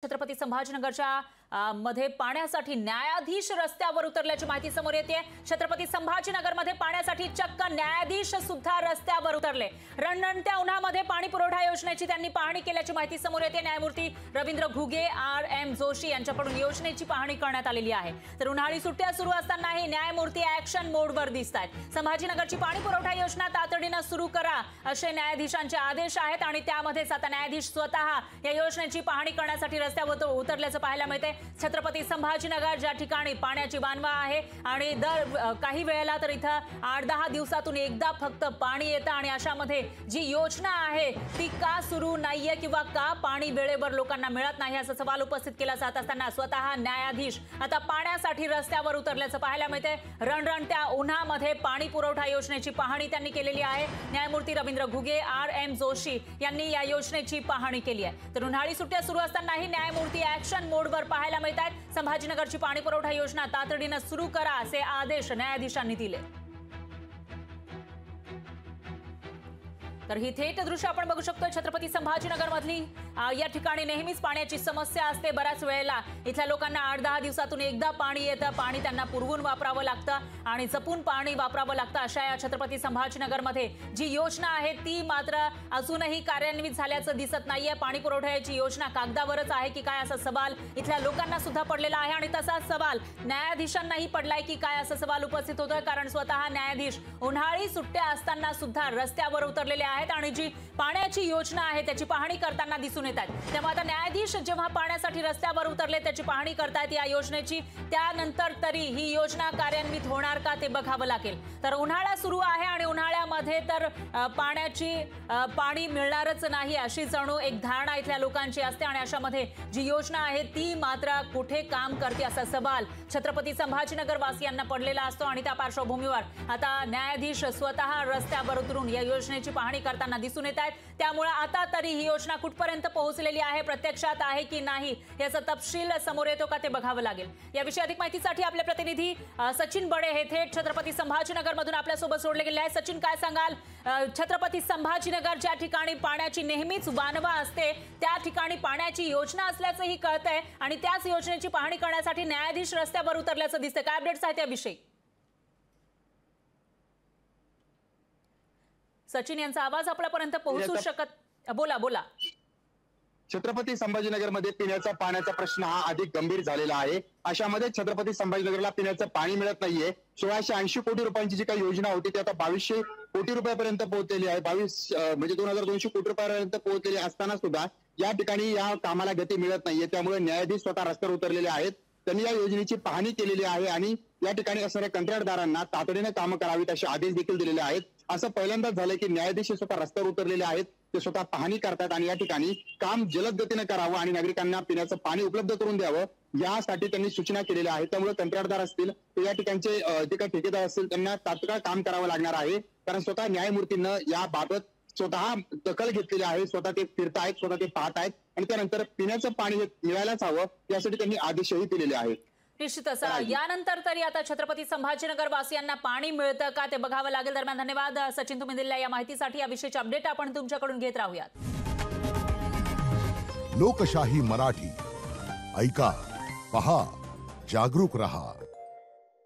छत्रपती संभाजीनगरच्या मध्ये पाण्यासाठी न्यायाधीश रस्त्यावर उतरल्याची माहिती समोर येते। छत्रपती संभाजीनगरमध्ये पाण्यासाठी चक्क न्यायाधीश सुद्धा रस्त्यावर उतरले। रणरणत्या उन्हामध्ये पाणी पुरवठा योजनेची त्यांनी पाहणी केल्याची माहिती समोर येते। न्यायमूर्ती रवींद्र घुगे RM जोशी यांच्याकडून योजनेची पाहणी करण्यात आलेली आहे। तर उन्हाळी सुट्ट्या सुरू असतानाही न्यायमूर्ती ॲक्शन मोडवर दिसतात। संभाजीनगरची पाणी पुरवठा योजना तातडीने सुरू करा असे न्यायाधीशांचे आदेश आहेत आणि त्यामध्येच आता न्यायाधीश स्वतः या योजनेची पाहणी करण्यासाठी रस्त्यावर उतरल्याचं पाहायला मिळते। छत्रपती संभाजीनगर ज्या ठिकाणी पाण्याची बांधवा आहे आणि दर काही वेळेला तर इथं 8-10 दिवसातून एकदा फक्त पाणी येतं आणि अशामध्ये जी योजना आहे ती का सुरू नाहीये किंवा का पाणी वेळेवर लोकांना मिळत नाही असा सवाल उपस्थित केला जात असताना स्वतः न्यायाधीश आता पाण्यासाठी रस्त्यावर उतरल्याचं पाहायला मिळते। रणरणत्या उन्हामध्ये पाणी पुरवठा योजनेची पाहणी त्यांनी केलेली आहे। न्यायमूर्ती रवींद्र घुगे RM जोशी यांनी या योजनेची पाहणी केली आहे। तर उन्हाळी सुट्ट्या सुरू असतानाही न्यायमूर्ती ॲक्शन मोडवर पाहायला मिळतात। संभाजीनगरची पाणी पुरवठा योजना तातडीने सुरू करा असे आदेश न्यायाधीशांनी दिले। तर ही थेट दृश्य आपण बघू शकतो। छत्रपती संभाजीनगर मधली या ठिकाणी नेहमीच पाण्याची समस्या असते। बऱ्याच वेळेला इथल्या लोकांना 8-10 दिवसातून एकदा पाणी येतं। पाणी त्यांना पुरवून वापरावं लागतं आणि जपून पाणी वापरावं लागतं। अशा या छत्रपती संभाजीनगर मध्ये जी योजना आहे ती मात्र अजूनही कार्यान्वित झाल्याचं दिसत नाहीये। पाणी पुरवठ्याची योजना कागदावरच आहे की काय असा सवाल इथल्या लोकांना सुद्धा पडलेला आहे आणि तसाच सवाल न्यायाधीशांनाही पडलाय की काय असा सवाल उपस्थित होतोय। कारण स्वतः न्यायाधीश उन्हाळी सुट्ट्या असताना सुद्धा रस्त्यावर उतरलेले आहेत आणि जी पाण्याची योजना आहे त्याची पाहणी करताना दिसून येतात। त्यामुळे आता न्यायाधीश जेव्हा पाण्यासाठी रस्त्यावर उतरले त्याची पाहणी करतायत या योजनेची, त्यानंतर तरी ही योजना कार्यान्वित होणार का ते बघावं लागेल। तर उन्हाळा सुरू आहे आणि उन्हाळ्यामध्ये तर पाणी मिळणारच नाही अशी जणू एक धारणा इथल्या लोकांची असते आणि अशामध्ये जी योजना आहे ती मात्र कुठे काम करते असा सवाल छत्रपती संभाजीनगर वासियांना पडलेला असतो आणि त्या पार्श्वभूमीवर आता न्यायाधीश स्वतः रस्त्यावर उतरून या योजनेची पाहणी करताना दिसून येत आहेत। त्यामुळे आता तरी ही योजना कुठपर्यंत पोहोचलेली आहे, प्रत्यक्षात आहे की नाही याचा तपशील समोर येतो का ते बघावं लागेल। याविषयी अधिक माहितीसाठी आपले प्रतिनिधी सचिन बडे हे थेट छत्रपती संभाजीनगर मधून आपल्यासोबत जोडले गेले आहेत। सचिन, काय सांगाल? छत्रपती संभाजीनगर ज्या ठिकाणी पाण्याची नेहमीच बांधवा असते त्या ठिकाणी पाण्याची योजना असल्याचंही कळतंय आणि त्याच योजनेची पाहणी करण्यासाठी न्यायाधीश रस्त्यावर उतरल्याचं दिसतंय। काय अपडेट्स आहेत याविषयी? सचिन, यांचा आवाज आपल्यापर्यंत पोहोचू शकत? बोला। छत्रपती संभाजीनगर मध्ये पिण्याचा पाण्याचा प्रश्न हा अधिक गंभीर झालेला आहे। अशामध्ये छत्रपती संभाजीनगरला पिण्याचं पाणी मिळत नाहीये। 1680 कोटी रुपयांची जी काही योजना होती ती आता 2200 कोटी रुपयापर्यंत पोहोचलेली आहे। 22,200 कोटी रुपयापर्यंत पोहोचलेली असताना सुद्धा या ठिकाणी या कामाला गती मिळत नाहीये। त्यामुळे न्यायाधीश स्वतः रस्त्यावर उतरलेले आहेत। त्यांनी या योजनेची पाहणी केलेली आहे आणि या ठिकाणी असणाऱ्या कंत्राटदारांना तातडीने कामं करावीत असे आदेश देखील दिलेले आहेत। असं पहिल्यांदाच झालंय की न्यायाधीश स्वतः रस्त्यावर उतरलेले आहेत, ते स्वतः पाहणी करतात आणि या ठिकाणी काम जलद गतीने करावं आणि नागरिकांना पिण्याचं पाणी उपलब्ध करून द्यावं यासाठी त्यांनी सूचना केलेल्या आहेत। त्यामुळे कंत्राटदार असतील तर या ठिकाणचे जे काही ठेकेदार असतील त्यांना तात्काळ काम करावं लागणार आहे। कारण स्वतः न्यायमूर्तींना याबाबत स्वतः दखल घेतलेली आहे। स्वतः ते फिरतायत, स्वतः ते पाहत आहेत आणि त्यानंतर पिण्याचं पाणी मिळायलाच हवं यासाठी त्यांनी आदेशही दिलेले आहेत। निश्चितच यानंतर तरी आता छत्रपती संभाजीनगर वासियांना पाणी मिळतं का ते बघावं लागेल। दरम्यान धन्यवाद सचिन, तुम्ही दिलेल्या या माहितीसाठी। या विषयीचे अपडेट आपण तुमच्याकडून घेत राहूयात। लोकशाही मराठी ऐका, पहा, जागरूक रहा।